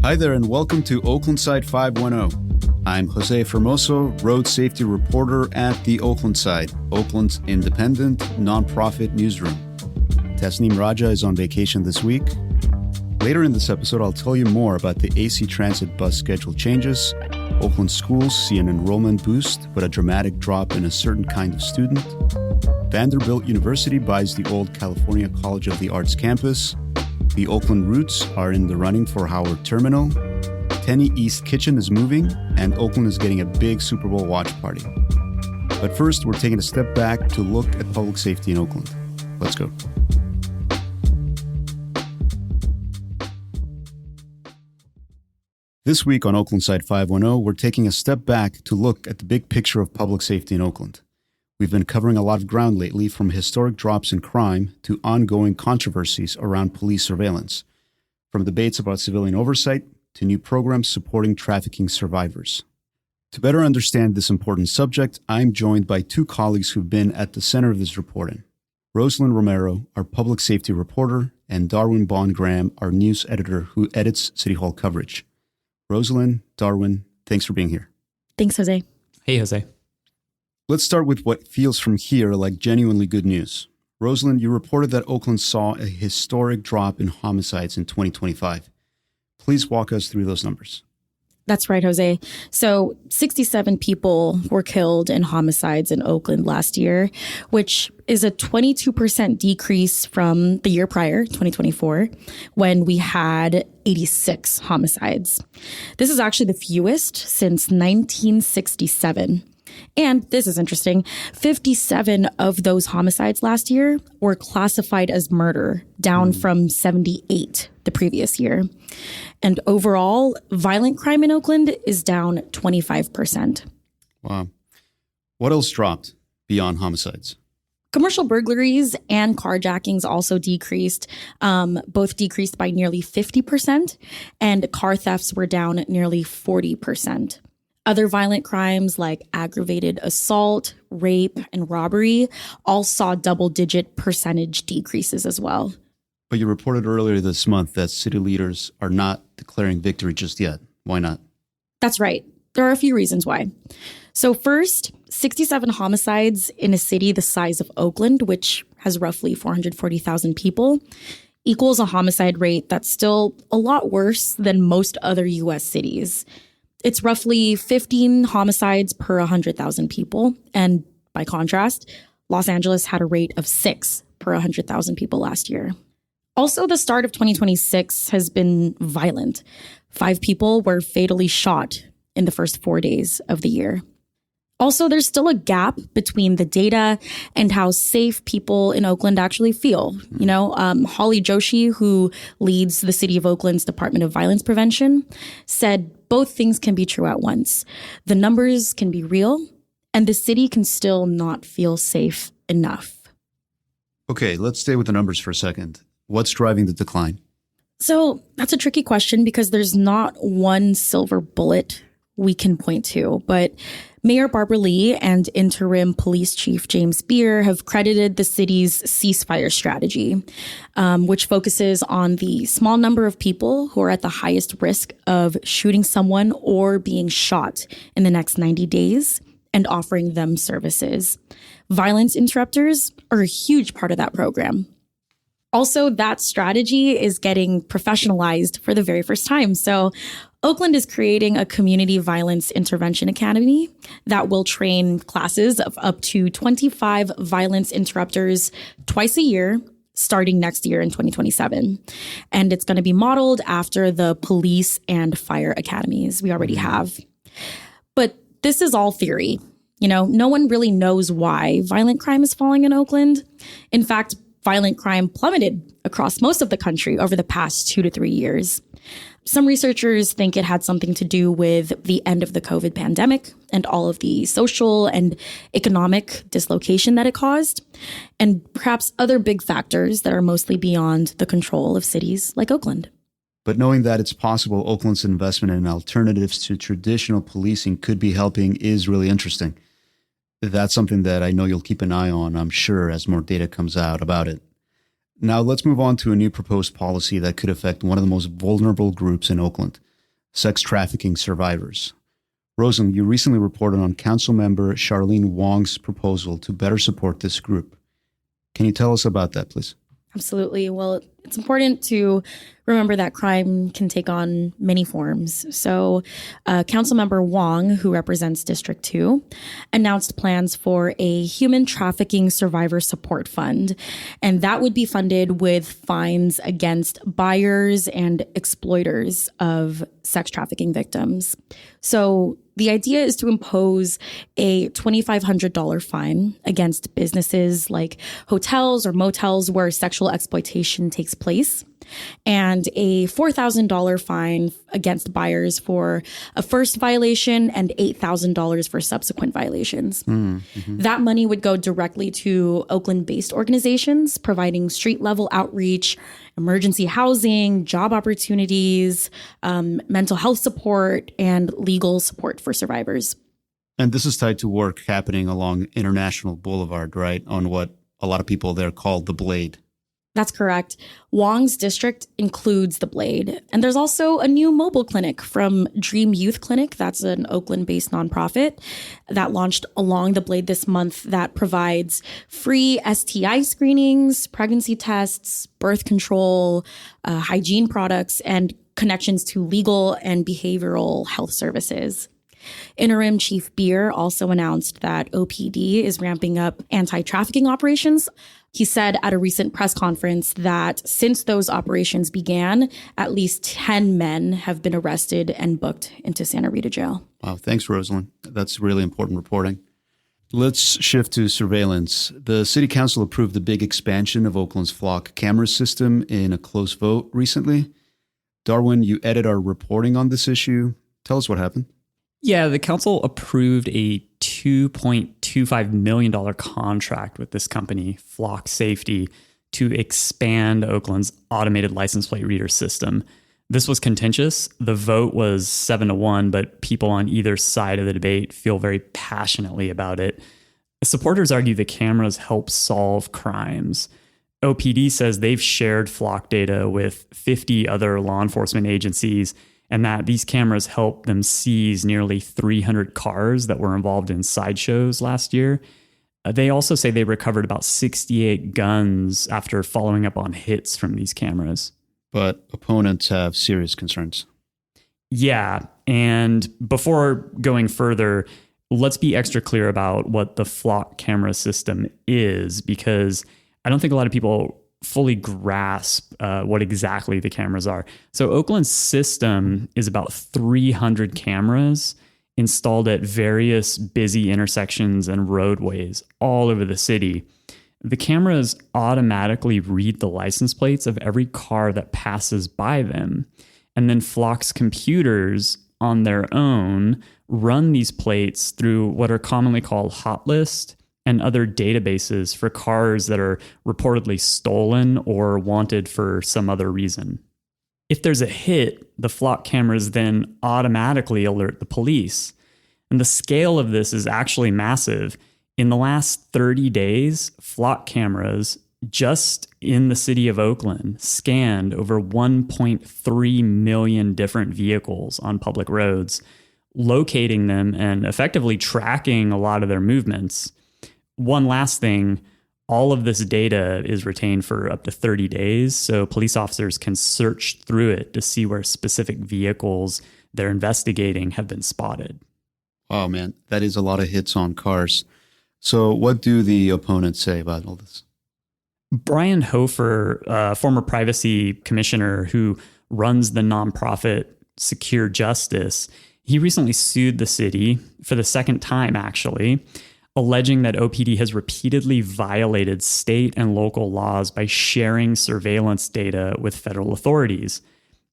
Hi there and welcome to Oakland Side 510. I'm Jose Formoso, road safety reporter at the Oakland Side, Oakland's independent, nonprofit newsroom. Tasneem Raja is on vacation this week. Later in this episode, I'll tell you more about the AC Transit bus schedule changes. Oakland schools see an enrollment boost, but a dramatic drop in a certain kind of student. Vanderbilt University buys the old California College of the Arts campus. The Oakland Roots are in the running for Howard Terminal. Teni East Kitchen is moving, and Oakland is getting a big Super Bowl watch party. But first, we're taking a step back to look at public safety in Oakland. Let's go. This week on Oakland Side 510, we're taking a step back to look at the big picture of public safety in Oakland. We've been covering a lot of ground lately, from historic drops in crime to ongoing controversies around police surveillance, from debates about civilian oversight to new programs supporting trafficking survivors. To better understand this important subject, I'm joined by two colleagues who've been at the center of this reporting. Roselyn Romero, our public safety reporter, and Darwin BondGraham, our news editor who edits City Hall coverage. Roselyn, Darwin, thanks for being here. Thanks, Jose. Hey, Jose. Let's start with what feels from here like genuinely good news. Roselyn, you reported that Oakland saw a historic drop in homicides in 2025. Please walk us through those numbers. That's right, Jose. So 67 people were killed in homicides in Oakland last year, which is a 22% decrease from the year prior, 2024, when we had 86 homicides. This is actually the fewest since 1967. And this is interesting, 57 of those homicides last year were classified as murder, down from 78 the previous year. And overall, violent crime in Oakland is down 25%. Wow. What else dropped beyond homicides? Commercial burglaries and carjackings also decreased, both decreased by nearly 50%, and car thefts were down nearly 40%. Other violent crimes like aggravated assault, rape, and robbery all saw double-digit percentage decreases as well. But you reported earlier this month that city leaders are not declaring victory just yet. Why not? That's right. There are a few reasons why. So first, 67 homicides in a city the size of Oakland, which has roughly 440,000 people, equals a homicide rate that's still a lot worse than most other U.S. cities. It's roughly 15 homicides per 100,000 people. And by contrast, Los Angeles had a rate of 6 per 100,000 people last year. Also, the start of 2026 has been violent. 5 people were fatally shot in the first 4 days of the year. Also, there's still a gap between the data and how safe people in Oakland actually feel. You know, Holly Joshi, who leads the City of Oakland's Department of Violence Prevention, said both things can be true at once. The numbers can be real, and the city can still not feel safe enough. Okay, let's stay with the numbers for a second. What's driving the decline? So that's a tricky question because there's not one silver bullet we can point to, but Mayor Barbara Lee and interim police chief James Beer have credited the city's ceasefire strategy, which focuses on the small number of people who are at the highest risk of shooting someone or being shot in the next 90 days and offering them services. Violence interrupters are a huge part of that program. Also, that strategy is getting professionalized for the very first time. So Oakland is creating a community violence intervention academy that will train classes of up to 25 violence interrupters twice a year, starting next year in 2027. And it's going to be modeled after the police and fire academies we already have. But this is all theory. You know, no one really knows why violent crime is falling in Oakland. In fact, violent crime plummeted across most of the country over the past 2 to 3 years. Some researchers think it had something to do with the end of the COVID pandemic and all of the social and economic dislocation that it caused, and perhaps other big factors that are mostly beyond the control of cities like Oakland. But knowing that it's possible Oakland's investment in alternatives to traditional policing could be helping is really interesting. That's something that I know you'll keep an eye on, I'm sure, as more data comes out about it. Now let's move on to a new proposed policy that could affect one of the most vulnerable groups in Oakland, sex trafficking survivors. Roselyn, you recently reported on Councilmember Charlene Wong's proposal to better support this group. Can you tell us about that, please? Absolutely. Well, it's important to remember that crime can take on many forms. So Councilmember Wong, who represents District 2, announced plans for a human trafficking survivor support fund, and that would be funded with fines against buyers and exploiters of sex trafficking victims. So the idea is to impose a $2,500 fine against businesses like hotels or motels where sexual exploitation takes place, and a $4,000 fine against buyers for a first violation and $8,000 for subsequent violations. That money would go directly to Oakland-based organizations providing street-level outreach, emergency housing, job opportunities, mental health support, and legal support for survivors. And this is tied to work happening along International Boulevard, right? On what a lot of people there call the Blade. That's correct. Wong's district includes the Blade. And there's also a new mobile clinic from Dream Youth Clinic. That's an Oakland-based nonprofit that launched along the Blade this month that provides free STI screenings, pregnancy tests, birth control, hygiene products, and connections to legal and behavioral health services. Interim Chief Beer also announced that OPD is ramping up anti-trafficking operations. He said at a recent press conference that since those operations began, at least 10 men have been arrested and booked into Santa Rita jail. Wow, thanks, Roselyn. That's really important reporting. Let's shift to surveillance. The City Council approved the big expansion of Oakland's flock camera system in a close vote recently. Darwin, you edit our reporting on this issue. Tell us what happened. Yeah, the council approved a $2.25 million contract with this company, Flock Safety, to expand Oakland's automated license plate reader system. This was contentious. The vote was 7-1, but people on either side of the debate feel very passionately about it. Supporters argue the cameras help solve crimes. OPD says they've shared Flock data with 50 other law enforcement agencies, and that these cameras helped them seize nearly 300 cars that were involved in sideshows last year. They also say they recovered about 68 guns after following up on hits from these cameras. But opponents have serious concerns. Yeah, and before going further, let's be extra clear about what the Flock camera system is, because I don't think a lot of people fully grasp what exactly the cameras are. So Oakland's system is about 300 cameras installed at various busy intersections and roadways all over the city. The cameras automatically read the license plates of every car that passes by them. And then Flock's computers on their own run these plates through what are commonly called hot list and other databases for cars that are reportedly stolen or wanted for some other reason. If there's a hit, the Flock cameras then automatically alert the police. And the scale of this is actually massive. In the last 30 days, Flock cameras just in the city of Oakland scanned over 1.3 million different vehicles on public roads, locating them and effectively tracking a lot of their movements. One last thing, all of this data is retained for up to 30 days, so police officers can search through it to see where specific vehicles they're investigating have been spotted. Wow, man, that is a lot of hits on cars. So what do the opponents say about all this? Brian Hofer, former privacy commissioner who runs the nonprofit Secure Justice, he recently sued the city for the second time, actually, alleging that OPD has repeatedly violated state and local laws by sharing surveillance data with federal authorities.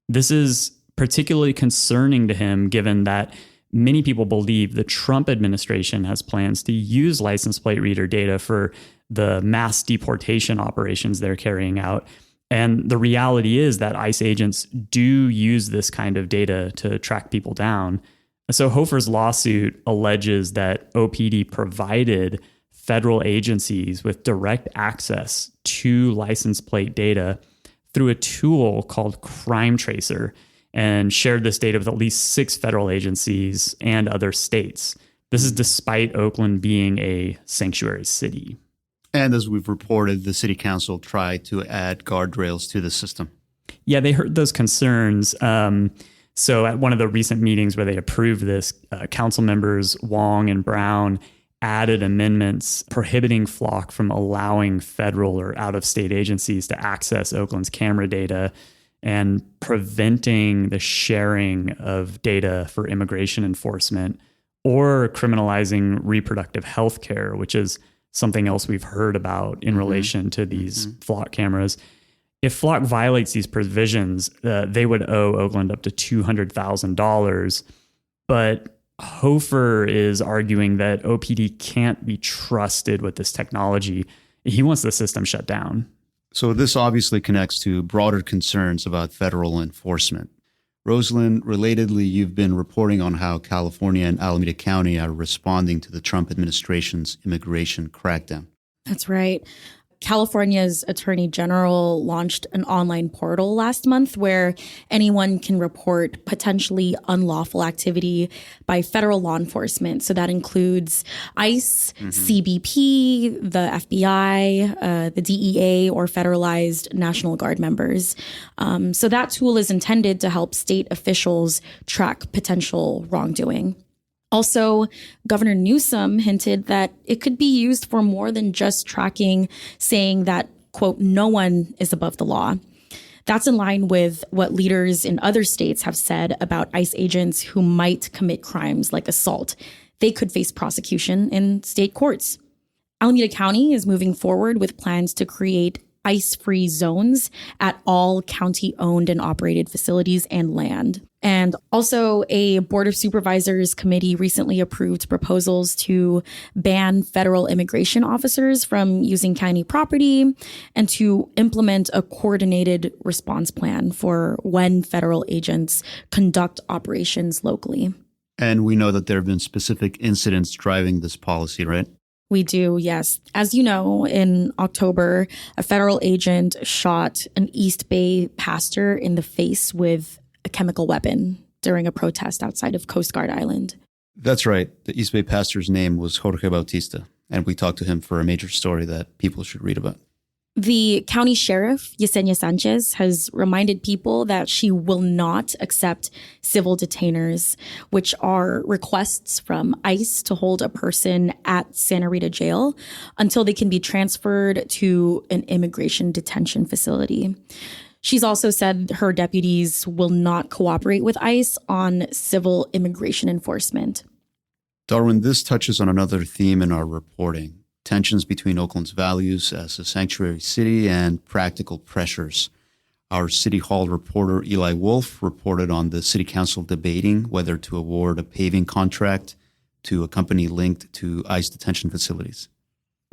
This is particularly concerning to him, given that many people believe the Trump administration has plans to use license plate reader data for the mass deportation operations they're carrying out. And the reality is that ICE agents do use this kind of data to track people down. So Hofer's lawsuit alleges that OPD provided federal agencies with direct access to license plate data through a tool called Crime Tracer. and shared this data with at least 6 federal agencies and other states. This is despite Oakland being a sanctuary city. And as we've reported, the city council tried to add guardrails to the system. Yeah, they heard those concerns. So at one of the recent meetings where they approved this, council members Wong and Brown added amendments prohibiting Flock from allowing federal or out-of-state agencies to access Oakland's camera data and preventing the sharing of data for immigration enforcement or criminalizing reproductive health care, which is something else we've heard about in relation to these Flock cameras. If Flock violates these provisions, they would owe Oakland up to $200,000. But Hofer is arguing that OPD can't be trusted with this technology. He wants the system shut down. So this obviously connects to broader concerns about federal enforcement. Roselyn, relatedly, you've been reporting on how California and Alameda County are responding to the Trump administration's immigration crackdown. That's right. California's Attorney General launched an online portal last month where anyone can report potentially unlawful activity by federal law enforcement. So that includes ICE, CBP, the FBI, the DEA, or federalized National Guard members. So that tool is intended to help state officials track potential wrongdoing. Also, Governor Newsom hinted that it could be used for more than just tracking, saying that, quote, no one is above the law. That's in line with what leaders in other states have said about ICE agents who might commit crimes like assault. They could face prosecution in state courts. Alameda County is moving forward with plans to create ICE-free zones at all county-owned and operated facilities and land. And also, a Board of Supervisors committee recently approved proposals to ban federal immigration officers from using county property and to implement a coordinated response plan for when federal agents conduct operations locally. And we know that there have been specific incidents driving this policy, right? We do, yes. As you know, in October, a federal agent shot an East Bay pastor in the face with a chemical weapon during a protest outside of Coast Guard Island. That's right. The East Bay pastor's name was Jorge Bautista, and we talked to him for a major story that people should read about. The county sheriff, Yesenia Sanchez, has reminded people that she will not accept civil detainers, which are requests from ICE to hold a person at Santa Rita Jail until they can be transferred to an immigration detention facility. She's also said her deputies will not cooperate with ICE on civil immigration enforcement. Darwin, this touches on another theme in our reporting: tensions between Oakland's values as a sanctuary city and practical pressures. Our City Hall reporter Eli Wolf reported on the City Council debating whether to award a paving contract to a company linked to ICE detention facilities.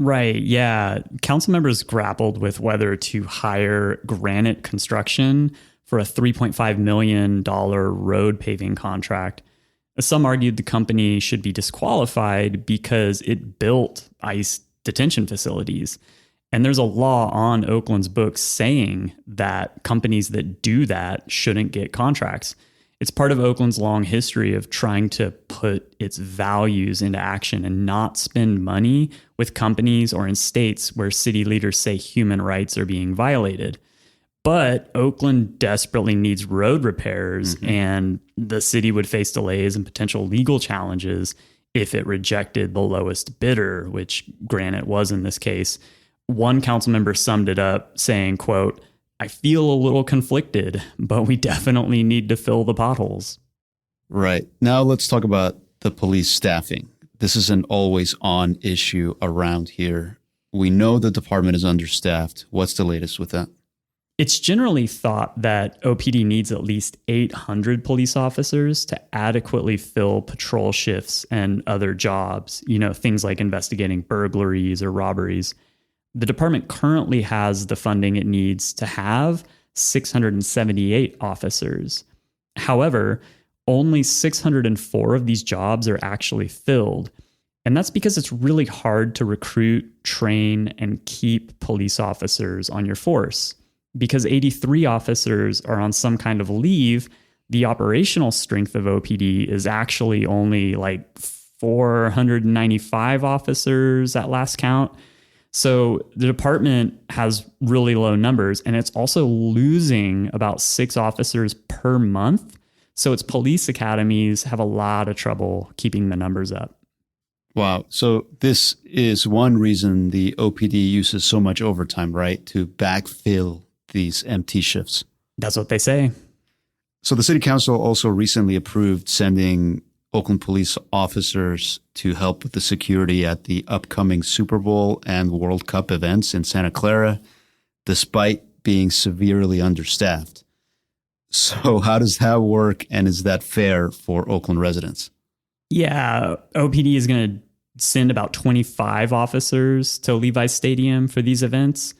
Right, yeah. Council members grappled with whether to hire Granite Construction for a $3.5 million road paving contract. Some argued the company should be disqualified because it built ICE detention facilities. And there's a law on Oakland's books saying that companies that do that shouldn't get contracts. It's part of Oakland's long history of trying to put its values into action and not spend money with companies or in states where city leaders say human rights are being violated. But Oakland desperately needs road repairs, and the city would face delays and potential legal challenges if it rejected the lowest bidder, which Granite was in this case. One council member summed it up saying, quote, "I feel a little conflicted, but we definitely need to fill the potholes." Right. Now let's talk about the police staffing. This is an always-on issue around here. We know the department is understaffed. What's the latest with that? It's generally thought that OPD needs at least 800 police officers to adequately fill patrol shifts and other jobs, things like investigating burglaries or robberies. The department currently has the funding it needs to have 678 officers. However, only 604 of these jobs are actually filled. And that's because it's really hard to recruit, train, and keep police officers on your force. Because 83 officers are on some kind of leave, The operational strength of OPD is actually only like 495 officers at last count. So the department has really low numbers, and it's also losing about 6 officers per month. So its police academies have a lot of trouble keeping the numbers up. Wow. So this is one reason the OPD uses so much overtime, right? To backfill these empty shifts. That's what they say. So the city council also recently approved sending Oakland police officers to help with the security at the upcoming Super Bowl and World Cup events in Santa Clara, despite being severely understaffed. So how does that work, and is that fair for Oakland residents? Yeah, OPD is going to send about 25 officers to Levi Stadium for these events.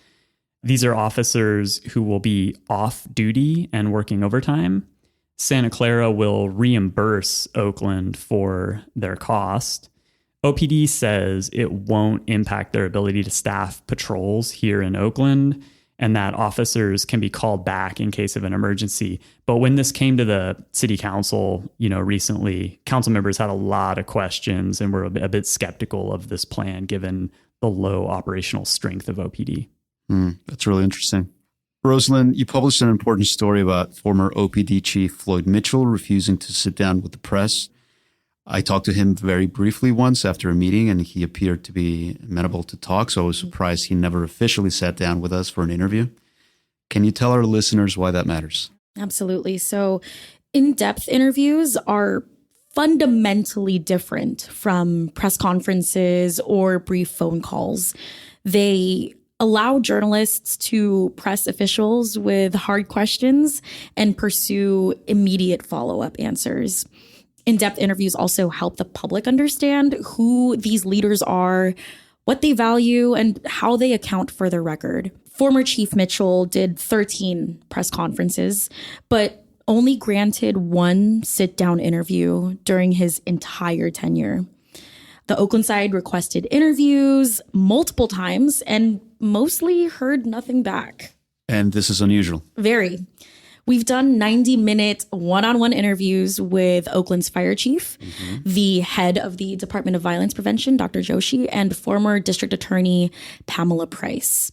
These are officers who will be off duty and working overtime. Santa Clara will reimburse Oakland for their cost. OPD says it won't impact their ability to staff patrols here in Oakland, and that officers can be called back in case of an emergency. But when this came to the city council, recently, council members had a lot of questions and were a bit skeptical of this plan given the low operational strength of OPD. That's really interesting. Roselyn, you published an important story about former OPD Chief Floyd Mitchell refusing to sit down with the press. I talked to him very briefly once after a meeting, and he appeared to be amenable to talk, so I was surprised he never officially sat down with us for an interview. Can you tell our listeners why that matters? Absolutely. So in-depth interviews are fundamentally different from press conferences or brief phone calls. They allow journalists to press officials with hard questions and pursue immediate follow-up answers. In-depth interviews also help the public understand who these leaders are, what they value, and how they account for their record. Former Chief Mitchell did 13 press conferences, but only granted one sit-down interview during his entire tenure. The Oakland side requested interviews multiple times and mostly heard nothing back. And this is unusual. Very. We've done 90-minute one-on-one interviews with Oakland's fire chief, the head of the Department of Violence Prevention, Dr. Joshi, and former district attorney Pamela Price.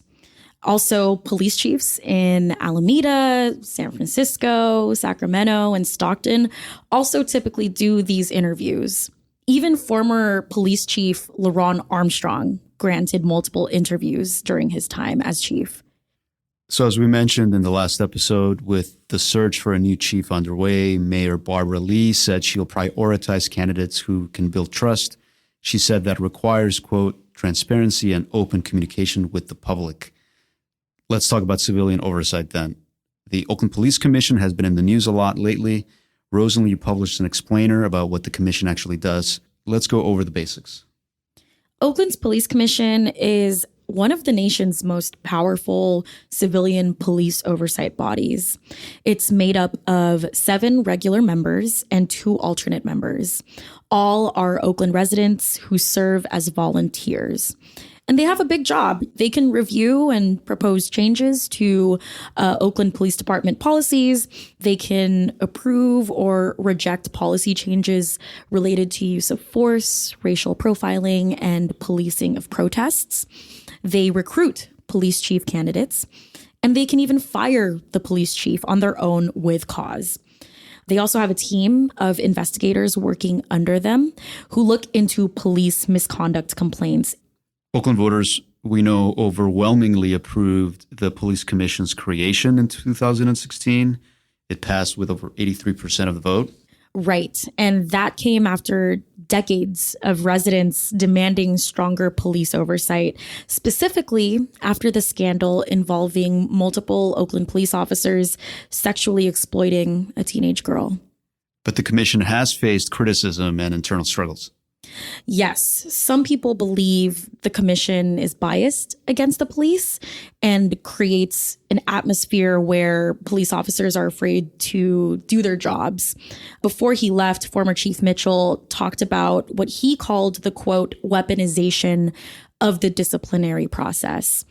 Also, police chiefs in Alameda, San Francisco, Sacramento, and Stockton also typically do these interviews. Even former police chief LaRon Armstrong granted multiple interviews during his time as chief. So as we mentioned in the last episode, with the search for a new chief underway, Mayor Barbara Lee said she'll prioritize candidates who can build trust. She said that requires, quote, transparency and open communication with the public. Let's talk about civilian oversight then. The Oakland Police Commission has been in the news a lot lately. Roselyn, you published an explainer about what the commission actually does. Let's go over the basics. Oakland's Police Commission is one of the nation's most powerful civilian police oversight bodies. It's made up of 7 regular members and 2 alternate members. All are Oakland residents who serve as volunteers. And they have a big job. They can review and propose changes to Oakland Police Department policies. They can approve or reject policy changes related to use of force, racial profiling, and policing of protests. They recruit police chief candidates, and they can even fire the police chief on their own with cause. They also have a team of investigators working under them who look into police misconduct complaints. Oakland voters, we know, overwhelmingly approved the police commission's creation in 2016. It passed with over 83% of the vote. Right. And that came after decades of residents demanding stronger police oversight, specifically after the scandal involving multiple Oakland police officers sexually exploiting a teenage girl. But the commission has faced criticism and internal struggles. Yes, some people believe the commission is biased against the police and creates an atmosphere where police officers are afraid to do their jobs. Before he left, former Chief Mitchell talked about what he called the, quote, weaponization of the disciplinary process.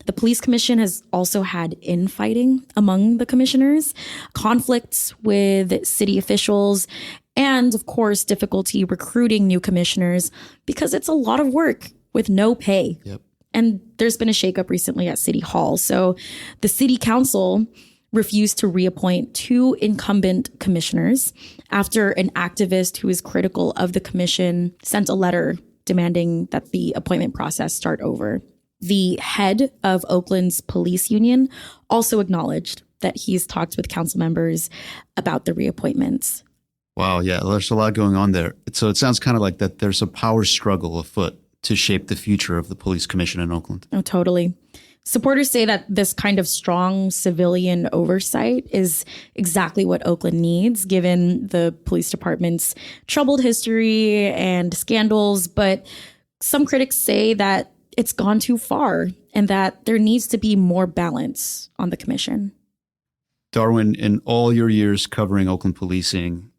The police commission has also had infighting among the commissioners, conflicts with city officials, and of course, difficulty recruiting new commissioners because it's a lot of work with no pay. Yep. And there's been a shakeup recently at City Hall. So the city council refused to reappoint 2 incumbent commissioners after an activist who is critical of the commission sent a letter demanding that the appointment process start over. The head of Oakland's police union also acknowledged that he's talked with council members about the reappointments. Wow, yeah, there's a lot going on there. So it sounds kind of like that there's a power struggle afoot to shape the future of the police commission in Oakland. Oh, totally. Supporters say that this kind of strong civilian oversight is exactly what Oakland needs, given the police department's troubled history and scandals. But some critics say that it's gone too far and that there needs to be more balance on the commission. Darwin, in all your years covering Oakland policing,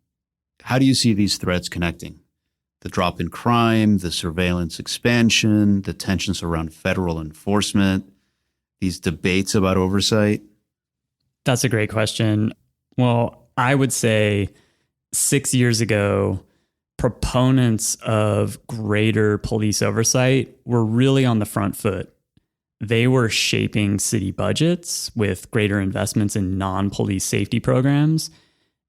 how do you see these threads connecting? The drop in crime, the surveillance expansion, the tensions around federal enforcement, these debates about oversight? That's a great question. Well, I would say 6 years ago, proponents of greater police oversight were really on the front foot. They were shaping city budgets with greater investments in non-police safety programs.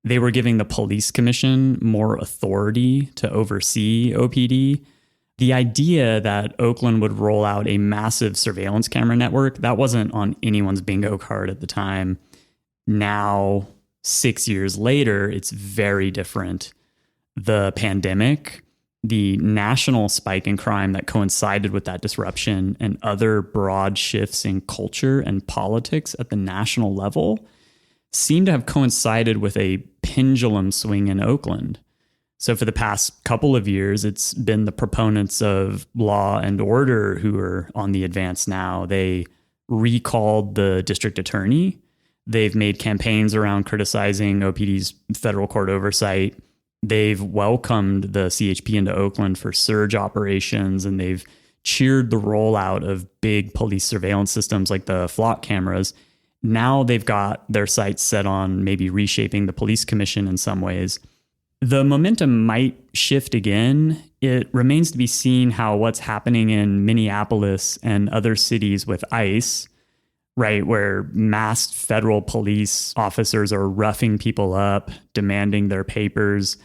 They were giving the police commission more authority to oversee OPD. The idea that Oakland would roll out a massive surveillance camera network, that wasn't on anyone's bingo card at the time. Now, 6 years later, it's very different. The pandemic, the national spike in crime that coincided with that disruption, and other broad shifts in culture and politics at the national level seem to have coincided with a pendulum swing in Oakland. So for the past couple of years, it's been the proponents of law and order who are on the advance now. They recalled the district attorney. They've made campaigns around criticizing OPD's federal court oversight. They've welcomed the CHP into Oakland for surge operations, and they've cheered the rollout of big police surveillance systems like the flock cameras. Now they've got their sights set on maybe reshaping the police commission in some ways. The momentum might shift again. It remains to be seen how what's happening in Minneapolis and other cities with ICE, right, where masked federal police officers are roughing people up, demanding their papers,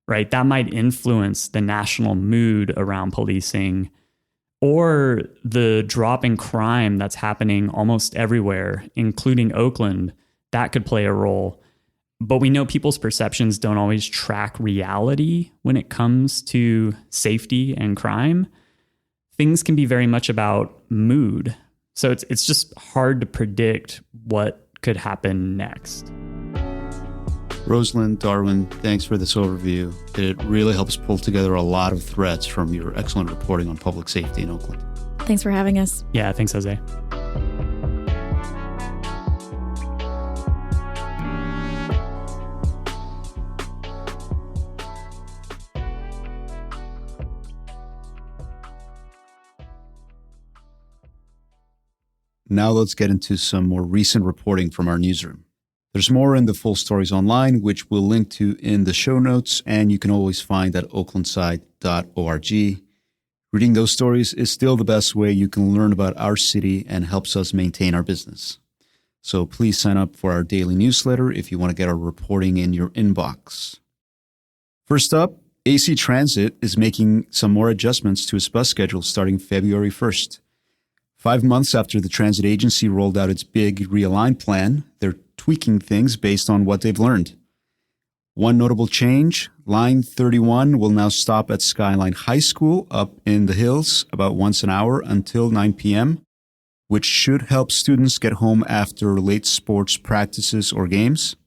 right? That might influence the national mood around policing, or the drop in crime that's happening almost everywhere, including Oakland. That could play a role. But we know people's perceptions don't always track reality when it comes to safety and crime. Things can be very much about mood. So it's just hard to predict what could happen next. Roselyn, Darwin, thanks for this overview. It really helps pull together a lot of threads from your excellent reporting on public safety in Oakland. Thanks for having us. Yeah, thanks, Jose. Now let's get into some more recent reporting from our newsroom. There's more in the full stories online, which we'll link to in the show notes, and you can always find at oaklandside.org. Reading those stories is still the best way you can learn about our city and helps us maintain our business. So please sign up for our daily newsletter if you want to get our reporting in your inbox. First up, AC Transit is making some more adjustments to its bus schedule starting February 1st. 5 months after the transit agency rolled out its big realigned plan, they're tweaking things based on what they've learned. One notable change, Line 31 will now stop at Skyline High School up in the hills about once an hour until 9 p.m., which should help students get home after late sports practices or games.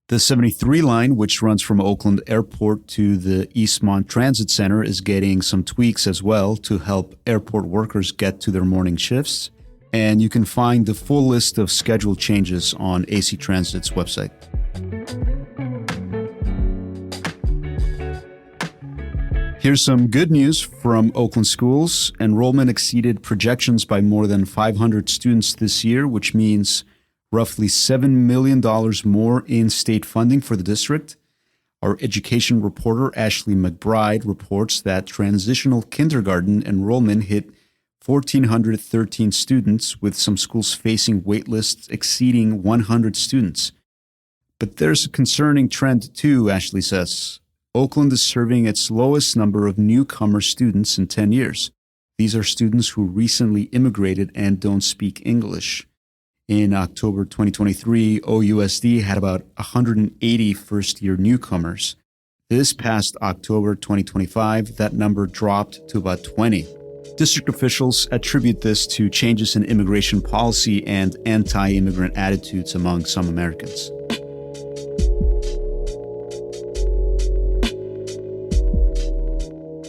The 73 line, which runs from Oakland Airport to the Eastmont Transit Center, is getting some tweaks as well to help airport workers get to their morning shifts. And you can find the full list of schedule changes on AC Transit's website. Here's some good news from Oakland schools. Enrollment exceeded projections by more than 500 students this year, which means roughly $7 million more in state funding for the district. Our education reporter, Ashley McBride, reports that transitional kindergarten enrollment hit 1,413 students, with some schools facing wait lists exceeding 100 students. But there's a concerning trend too, Ashley says. Oakland is serving its lowest number of newcomer students in 10 years. These are students who recently immigrated and don't speak English. In October 2023, OUSD had about 180 first-year newcomers. This past October 2025, that number dropped to about 20. District officials attribute this to changes in immigration policy and anti-immigrant attitudes among some Americans.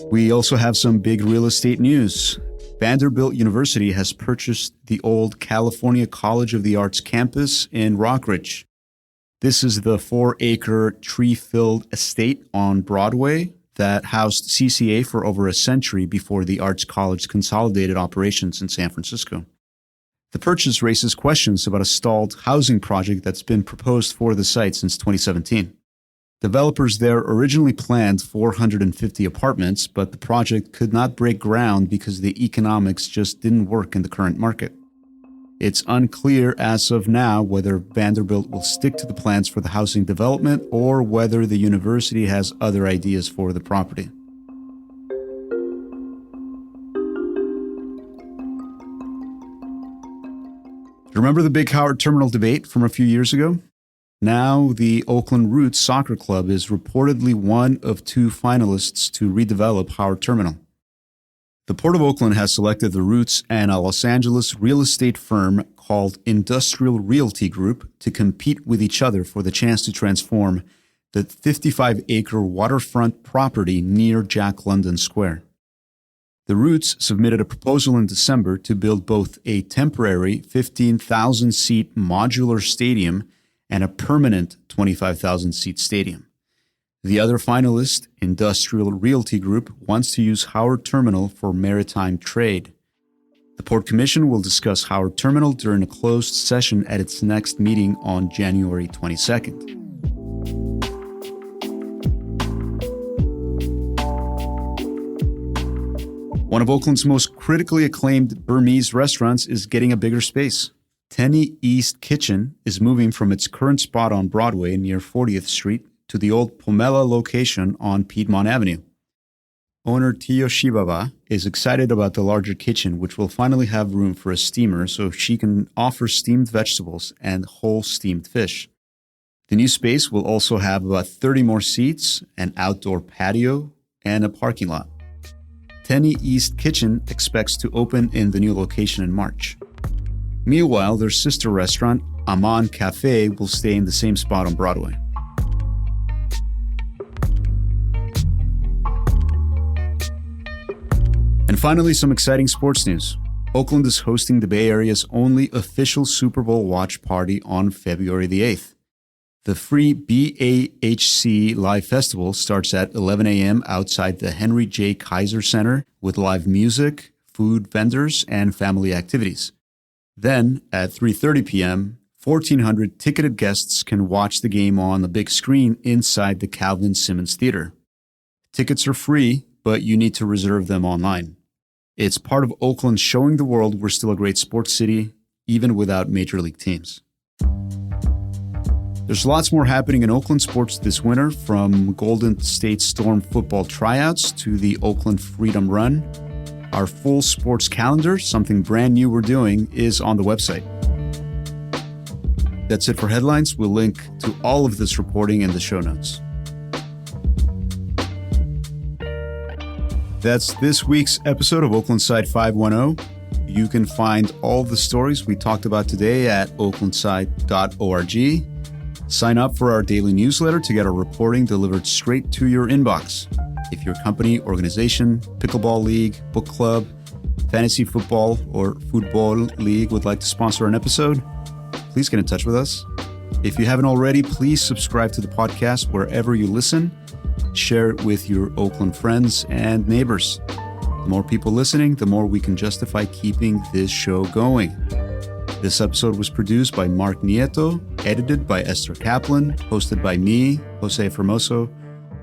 We also have some big real estate news. Vanderbilt University has purchased the old California College of the Arts campus in Rockridge. This is the 4-acre tree-filled estate on Broadway that housed CCA for over a century before the Arts College consolidated operations in San Francisco. The purchase raises questions about a stalled housing project that's been proposed for the site since 2017. Developers there originally planned 450 apartments, but the project could not break ground because the economics just didn't work in the current market. It's unclear as of now whether Vanderbilt will stick to the plans for the housing development or whether the university has other ideas for the property. Remember the big Howard Terminal debate from a few years ago? Now, the Oakland Roots soccer club is reportedly one of 2 finalists to redevelop Howard Terminal. The Port of Oakland has selected the Roots and a Los Angeles real estate firm called Industrial Realty Group to compete with each other for the chance to transform the 55-acre waterfront property near Jack London Square. The Roots submitted a proposal in December to build both a temporary 15,000-seat modular stadium and a permanent 25,000-seat stadium. The other finalist, Industrial Realty Group, wants to use Howard Terminal for maritime trade. The Port Commission will discuss Howard Terminal during a closed session at its next meeting on January 22nd. One of Oakland's most critically acclaimed Burmese restaurants is getting a bigger space. Teni East Kitchen is moving from its current spot on Broadway near 40th Street to the old Pomela location on Piedmont Avenue. Owner Tio Shibaba is excited about the larger kitchen, which will finally have room for a steamer so she can offer steamed vegetables and whole steamed fish. The new space will also have about 30 more seats, an outdoor patio, and a parking lot. Teni East Kitchen expects to open in the new location in March. Meanwhile, their sister restaurant, Aman Cafe, will stay in the same spot on Broadway. And finally, some exciting sports news. Oakland is hosting the Bay Area's only official Super Bowl watch party on February the 8th. The free BAHC Live Festival starts at 11 a.m. outside the Henry J. Kaiser Center with live music, food vendors, and family activities. Then, at 3:30 p.m., 1,400 ticketed guests can watch the game on the big screen inside the Calvin Simmons Theater. Tickets are free, but you need to reserve them online. It's part of Oakland showing the world we're still a great sports city, even without major league teams. There's lots more happening in Oakland sports this winter, from Golden State Storm football tryouts to the Oakland Freedom Run. Our full sports calendar, something brand new we're doing, is on the website. That's it for headlines. We'll link to all of this reporting in the show notes. That's this week's episode of Oakland Side 510. You can find all the stories we talked about today at oaklandside.org. Sign up for our daily newsletter to get our reporting delivered straight to your inbox. If your company, organization, pickleball league, book club, fantasy football, or football league would like to sponsor an episode, please get in touch with us. If you haven't already, please subscribe to the podcast wherever you listen. Share it with your Oakland friends and neighbors. The more people listening, the more we can justify keeping this show going. This episode was produced by Mark Nieto, edited by Esther Kaplan, hosted by me, Jose Formoso,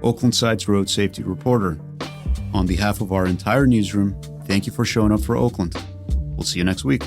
Oakland Side's road safety reporter. On behalf of our entire newsroom, thank you for showing up for Oakland. We'll see you next week.